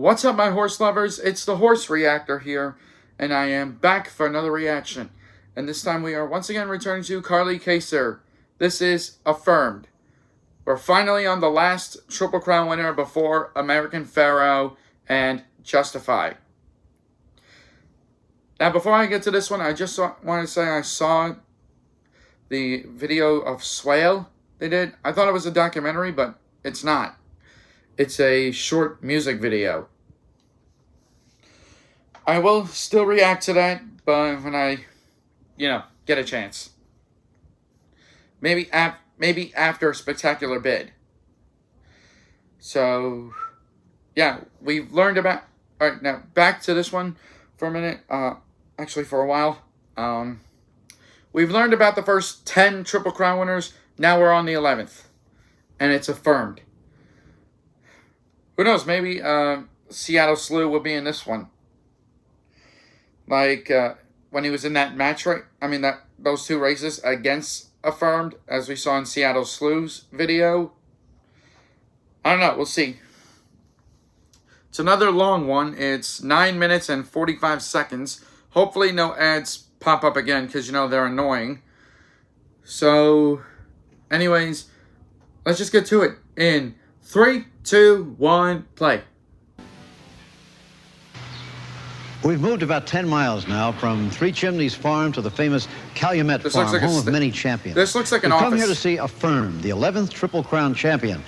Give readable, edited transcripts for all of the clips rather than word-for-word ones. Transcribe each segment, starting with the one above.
What's up, my horse lovers? It's the Horse Reactor here, and I am back for another reaction. And this time we are once again returning to Carly Kaser. This is Affirmed. We're finally on the last Triple Crown winner before American Pharaoh and Justify. Now, before I get to this one, I just want to say I saw the video of Swale they did. I thought it was a documentary, but it's not. It's a short music video. I will still react to that, but when I, get a chance. Maybe after a spectacular bid. So, yeah, we've learned about... Alright, now back to this one for a minute. Actually, for a while. We've learned about the first 10 Triple Crown winners. Now we're on the 11th. And it's Affirmed. Who knows, maybe Seattle Slew will be in this one. Like when he was in that match, right? I mean, those two races against Affirmed, as we saw in Seattle Slew's video. I don't know, we'll see. It's another long one. It's 9 minutes and 45 seconds. Hopefully no ads pop up again, because, they're annoying. So, anyways, let's just get to it in 3, 2, 1, play. We've moved about 10 miles now from Three Chimneys Farm to the famous Calumet Farm, like home of many champions. This looks like an We've office. come here to see Affirmed, the 11th Triple Crown champion.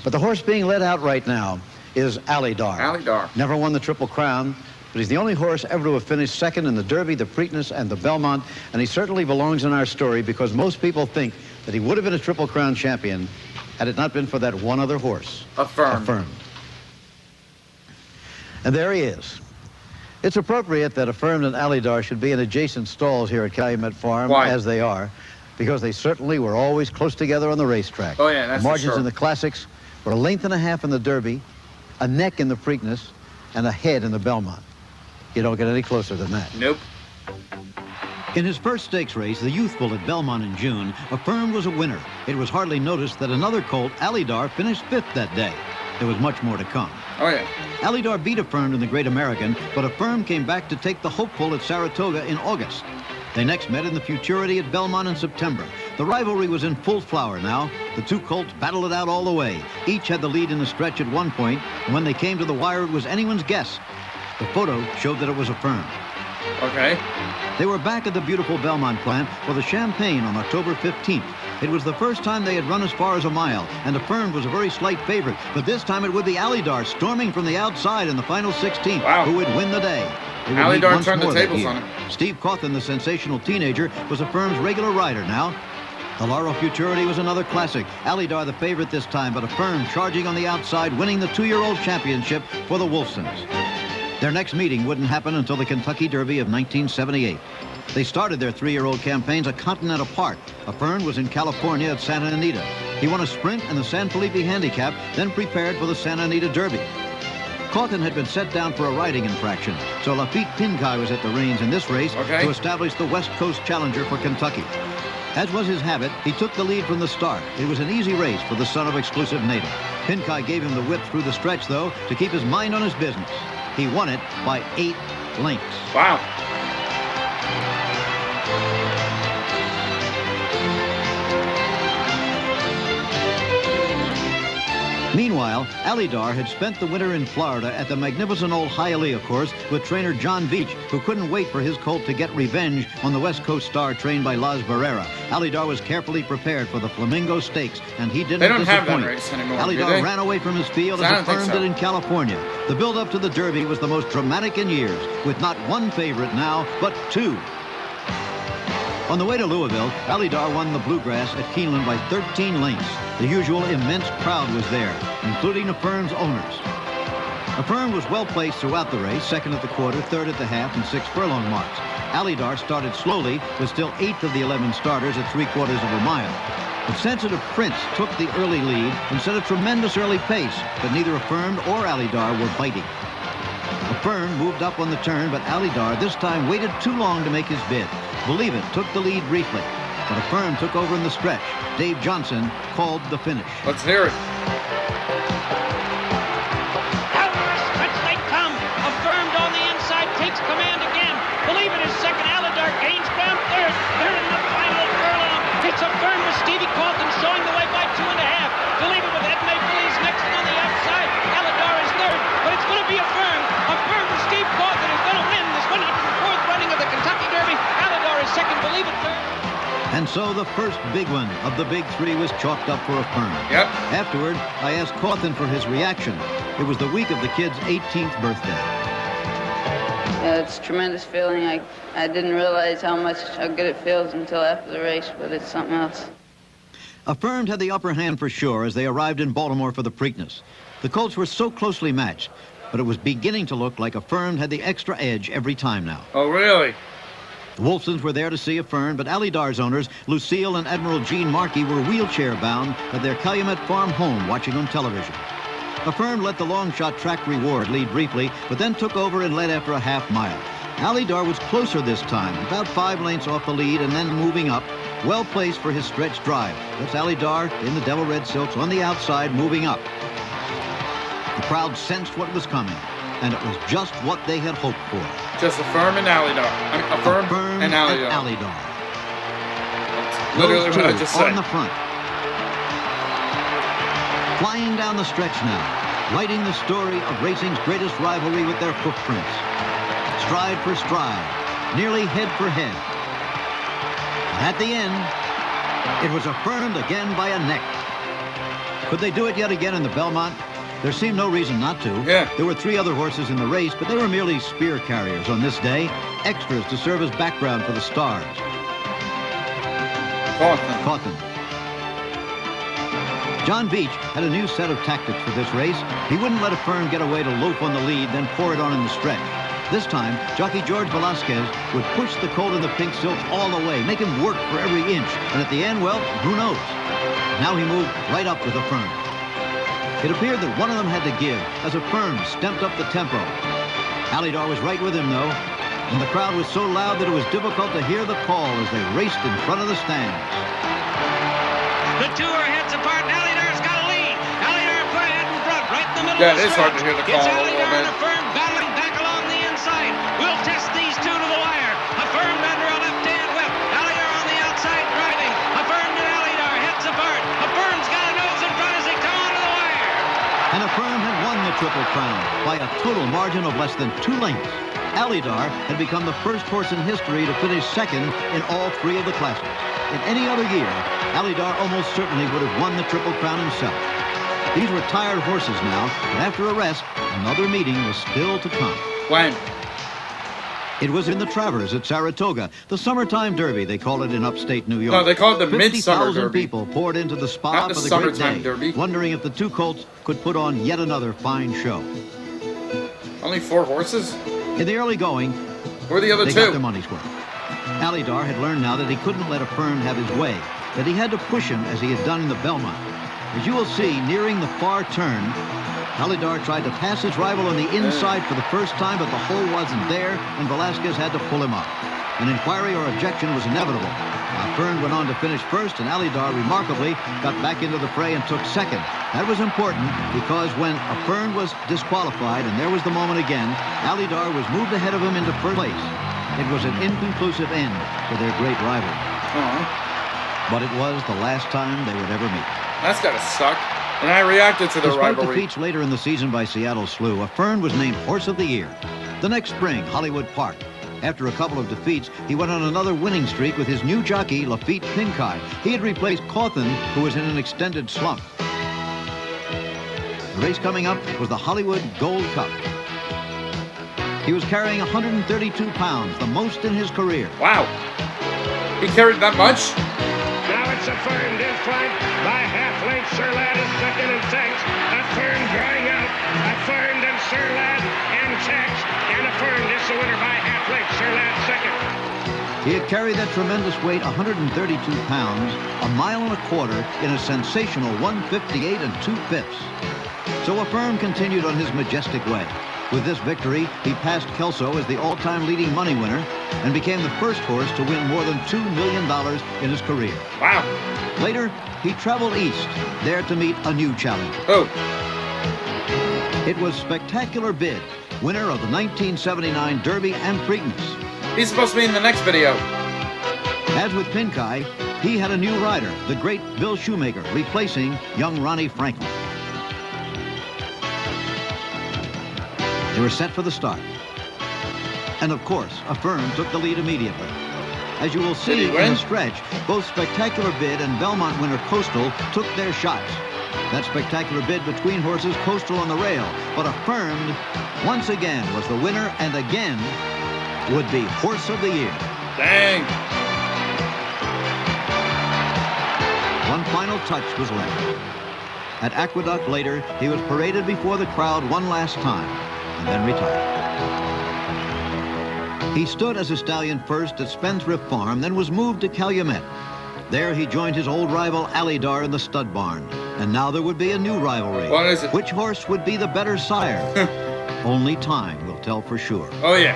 But the horse being led out right now is Alydar. Alydar. Never won the Triple Crown, but he's the only horse ever to have finished second in the Derby, the Preakness, and the Belmont, and he certainly belongs in our story because most people think that he would have been a Triple Crown champion had it not been for that one other horse. Affirmed. And there he is. It's appropriate that Affirmed and Alydar should be in adjacent stalls here at Calumet Farm, Why? as they are, because they certainly were always close together on the racetrack. Oh, yeah, that's the margins for sure. in the Classics were a length and a half in the Derby, a neck in the Preakness, and a head in the Belmont. You don't get any closer than that. Nope. In his first stakes race, the Youthful at Belmont in June, Affirmed was a winner. It was hardly noticed that another colt, Alydar, finished 5th that day. There was much more to come. Oh, yeah. Alydar beat Affirmed in the Great American, but Affirmed came back to take the Hopeful at Saratoga in August. They next met in the Futurity at Belmont in September. The rivalry was in full flower now. The two colts battled it out all the way. Each had the lead in the stretch at one point, and when they came to the wire, it was anyone's guess. The photo showed that it was Affirmed. Okay. They were back at the beautiful Belmont plant for the Champagne on October 15th. It was the first time they had run as far as a mile, and Affirmed was a very slight favorite. But this time it would be Alydar storming from the outside in the final 16th, who would win the day. Alydar turned the tables on him. Steve Cawthon, the sensational teenager, was Affirmed's regular rider now. The Laurel Futurity was another classic. Alydar the favorite this time, but Affirmed charging on the outside, winning the 2-year-old championship for the Wolfsons. Their next meeting wouldn't happen until the Kentucky Derby of 1978. They started their 3-year-old campaigns a continent apart. Affirmed was in California at Santa Anita. He won a sprint and the San Felipe Handicap, then prepared for the Santa Anita Derby. Cawthon had been set down for a riding infraction, so Lafitte Pinkai was at the reins in this race to establish the West Coast Challenger for Kentucky. As was his habit, he took the lead from the start. It was an easy race for the son of exclusive native. Pinkai gave him the whip through the stretch, though, to keep his mind on his business. He won it by 8 lengths. Wow. Meanwhile, Alydar had spent the winter in Florida at the magnificent old Hialeah course with trainer John Veach, who couldn't wait for his colt to get revenge on the West Coast star trained by Las Barrera. Alydar was carefully prepared for the Flamingo Stakes, and he didn't disappoint. They don't have that race anymore, Alydar ran away from his field as Affirmed did in California. The build-up to the Derby was the most dramatic in years, with not one favorite now, but 2. On the way to Louisville, Alydar won the Bluegrass at Keeneland by 13 lengths. The usual immense crowd was there, including Affirmed's owners. Affirmed was well placed throughout the race, 2nd at the quarter, 3rd at the half, and 6 furlong marks. Alydar started slowly, was still 8th of the 11 starters at 3/4 of a mile. But Sensitive Prince took the early lead and set a tremendous early pace, but neither Affirmed or Alydar were biting. Affirmed moved up on the turn, but Alydar this time waited too long to make his bid. Believe It took the lead briefly, but Affirmed took over in the stretch. Dave Johnson called the finish. Let's hear it. Stretch like And so the first big one of the big three was chalked up for Affirmed. Yep. Afterward, I asked Cawthon for his reaction. It was the week of the kid's 18th birthday. It's a tremendous feeling. I didn't realize how good it feels until after the race, but it's something else. Affirmed had the upper hand for sure as they arrived in Baltimore for the Preakness. The colts were so closely matched, but it was beginning to look like Affirmed had the extra edge every time now. Oh, really? The Wolfsons were there to see Affirmed, but Alidar's owners, Lucille and Admiral Gene Markey, were wheelchair-bound at their Calumet farm home watching on television. Affirmed let the long-shot track reward lead briefly, but then took over and led after a half mile. Alidar was closer this time, about 5 lengths off the lead and then moving up, well placed for his stretch drive. That's Alidar in the devil red silks on the outside, moving up. The crowd sensed what was coming, and it was just what they had hoped for. Just Affirmed and Alidar. I mean, Affirmed and Alidar. That's literally what I just said. On the front. Flying down the stretch now, writing the story of racing's greatest rivalry with their footprints. Stride for stride, nearly head for head. And at the end, it was Affirmed again by a neck. Could they do it yet again in the Belmont? There seemed no reason not to. Yeah. There were 3 other horses in the race, but they were merely spear carriers on this day, extras to serve as background for the stars. Cawthon. John Beach had a new set of tactics for this race. He wouldn't let Affirmed get away to loaf on the lead, then pour it on in the stretch. This time, jockey George Velasquez would push the colt in the pink silks all the way, make him work for every inch. And at the end, well, who knows? Now he moved right up with Affirmed. It appeared that one of them had to give, as Affirmed stepped up the tempo. Alidar was right with him, though, and the crowd was so loud that it was difficult to hear the call as they raced in front of the stands. The two are heads apart, and Alidar's got a lead. Alidar put ahead in front, right in the middle Yeah, of the it is hard to hear the call It's a little Alidar bit. and Affirmed battling back along the inside. We'll test these two to the wire. Affirmed under a left-hand whip. Alidar on the outside driving. Affirmed and Alidar heads apart. Affirmed's got a nose in front as they come onto the wire. And Affirmed had won the Triple Crown by a total margin of less than 2 lengths. Alidar had become the first horse in history to finish second in all 3 of the classes. In any other year, Alidar almost certainly would have won the Triple Crown himself. These were tired horses now, but after a rest, another meeting was still to come. When? It was in the Travers at Saratoga, the summertime derby, they call it in upstate New York. No, they call it the Midsummer 50,000 Derby. people poured into the spa Not the for the great summertime day, derby. wondering if the 2 colts could put on yet another fine show. Only 4 horses? In the early going, Where are the other they 2? got their money's worth. Alidar had learned now that he couldn't let Affirmed have his way, that he had to push him as he had done in the Belmont. As you will see, nearing the far turn, Alidar tried to pass his rival on the inside for the first time, but the hole wasn't there, and Velasquez had to pull him up. An inquiry or objection was inevitable. Affirmed went on to finish first, and Alidar, remarkably, got back into the fray and took second. That was important because when Affirmed was disqualified, and there was the moment again, Alidar was moved ahead of him into first place. It was an inconclusive end to their great rivalry. But it was the last time they would ever meet. That's gotta suck. And I reacted to the Despite rivalry. defeats later in the season by Seattle Slew, Affirmed was named Horse of the Year. The next spring, Hollywood Park. After a couple of defeats, he went on another winning streak with his new jockey, Lafitte Pinkai. He had replaced Cawthon, who was in an extended slump. The race coming up was the Hollywood Gold Cup. He was carrying 132 pounds, the most in his career. Wow. He carried that much? Now it's Affirmed in front by half length. Sirlad is second and six. Affirmed drawing out. Affirmed and Sirlad and checks. And Affirmed is the winner by half length. Sirlad second. He had carried that tremendous weight, 132 pounds, a mile and a quarter in a sensational 158 2/5. So Affirmed continued on his majestic way. With this victory, he passed Kelso as the all-time leading money winner and became the first horse to win more than $2 million in his career. Wow. Later, he traveled east, there to meet a new challenger. Oh. It was Spectacular Bid, winner of the 1979 Derby and Preakness. He's supposed to be in the next video. As with Pinkai, he had a new rider, the great Bill Shoemaker, replacing young Ronnie Franklin. They were set for the start. And of course, Affirmed took the lead immediately. As you will Did see he in win? the stretch, both Spectacular Bid and Belmont winner Coastal took their shots. That Spectacular Bid between horses, Coastal on the rail, but Affirmed once again was the winner and again would be Horse of the Year. Dang. One final touch was left. At Aqueduct later, he was paraded before the crowd one last time and then retired. He stood as a stallion first at Spendthrift Farm, then was moved to Calumet. There he joined his old rival Alydar in the stud barn. And now there would be a new rivalry. What is it? Which horse would be the better sire? Only time will tell for sure. Oh, yeah.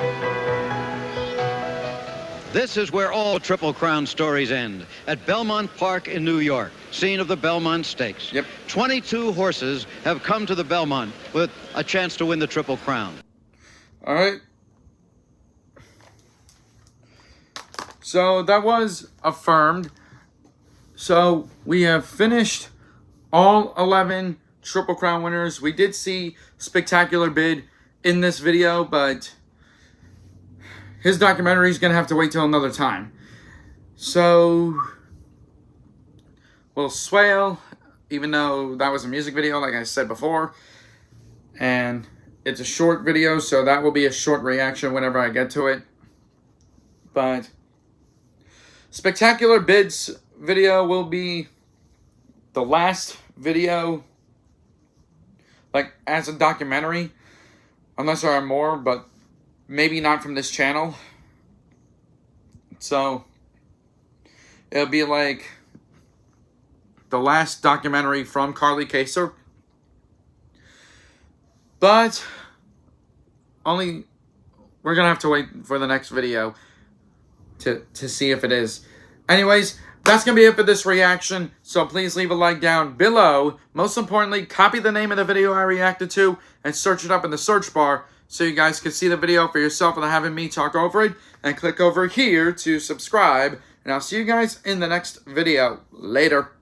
This is where all Triple Crown stories end, at Belmont Park in New York, scene of the Belmont Stakes. Yep. 22 horses have come to the Belmont with a chance to win the Triple Crown. All right. So that was Affirmed. So we have finished all 11 Triple Crown winners. We did see Spectacular Bid in this video, but his documentary is going to have to wait till another time. So, we'll Swale, even though that was a music video, like I said before. And it's a short video, so that will be a short reaction whenever I get to it. But Spectacular Bid's video will be the last video, like, as a documentary. Unless there are more, but maybe not from this channel. So, it'll be like the last documentary from Carly Kaser. But we're gonna have to wait for the next video to see if it is. Anyways, that's gonna be it for this reaction. So please leave a like down below. Most importantly, copy the name of the video I reacted to and search it up in the search bar so you guys can see the video for yourself without having me talk over it. And click over here to subscribe. And I'll see you guys in the next video. Later.